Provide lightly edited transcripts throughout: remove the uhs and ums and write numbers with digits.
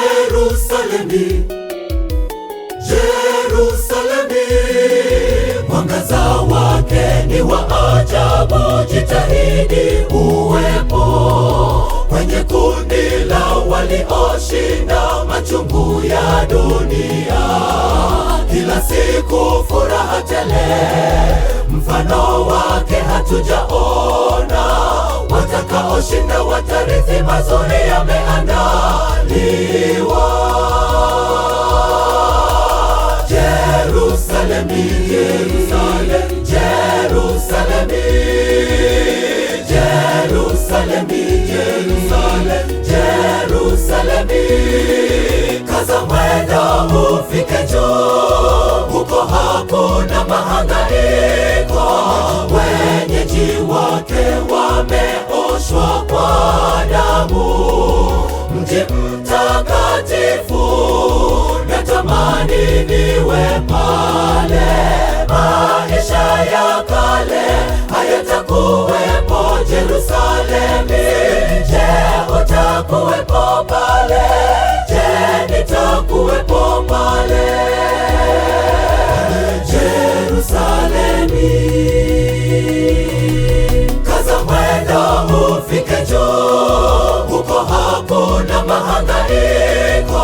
Jerusalemi, Jerusalemi, mwangaza wake ni wa ajabu. Jitahidi uwepo kwenye kundi la walioshinda machungu ya dunia. Kila siku furaha tele, mfano wake hatujaona. Watakaoshinda watarithi mazuri yameandaliwa. Jerusalemi, Jerusalem, Jerusalemi, Jerusalemi, Jerusalem, Jerusalemi. Kaza mwendo ufike juu, huko hakuna mahangaiko. Wenyeji wake wameoshwa kwa damu. Mji mtakatifu, natamani niwe pale. Maisha ya kale hayatakuwepo Jerusalemi. Je, utakuwepo pale? Je, nitakuwepo pale? Jerusalemi, kaza mwendo ufike juu, huko hakuna mahangaiko.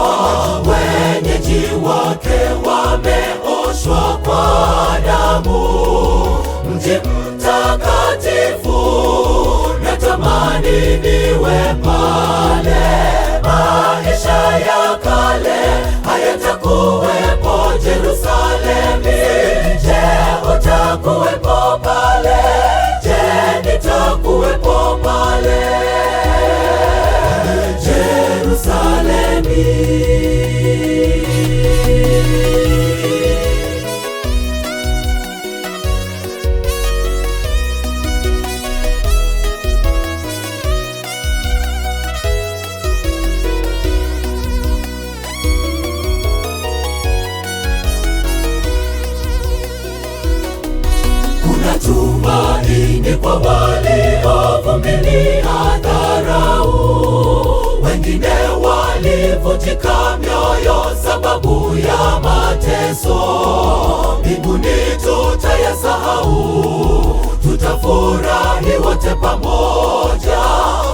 Wenyeji wake wameoshwa kwa damu. Mji mtakatifu, natamani niwe pale. Maisha ya kale hayatakuwepo Jerusalemi. Je, utakuwepo pale? Je, nitakuwepo pale? Jerusalemi. Tumaini kwa waliovumilia dharau. Wengine walivunjika mioyo sababu ya mateso. Mbinguni tutayasahau, tutafurahi wote pamoja.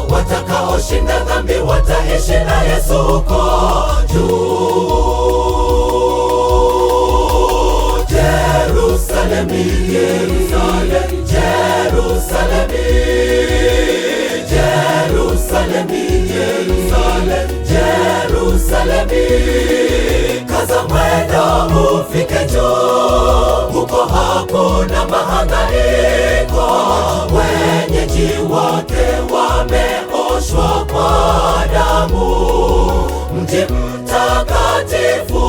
Watakaoshinda dhambi wataishi na Yesu huko juu. Jerusalemi, Jerusalem, Jerusalemi, Jerusalemi, Jerusalem, Jerusalemi. Kaza mwendo ufike juu, huko hakuna mahangaiko. Wenyeji wake wameoshwa kwa damu. Mji mtakatifu,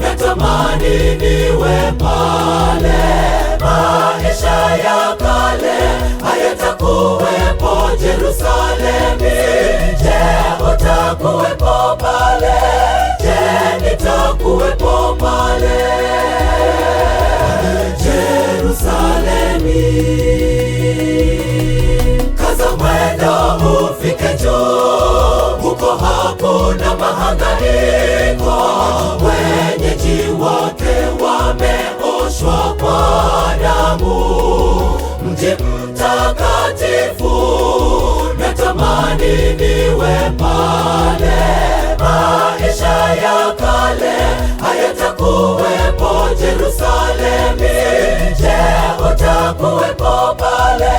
natamani niwe pale. Maisha ya kale hayatakuwepo Jerusalemi. Je, utakuwepo pale? Je, nitakuwepo pale? Jerusalemi, kaza mwendo ufike juu, huko hakuna mahangaiko. Wenyeji wake wameoshwa kwa damu. Mji mtakatifu, natamani niwe pale. Maisha ya kale hayatakuwepo Jerusalemi. Je, utakuwepo pale?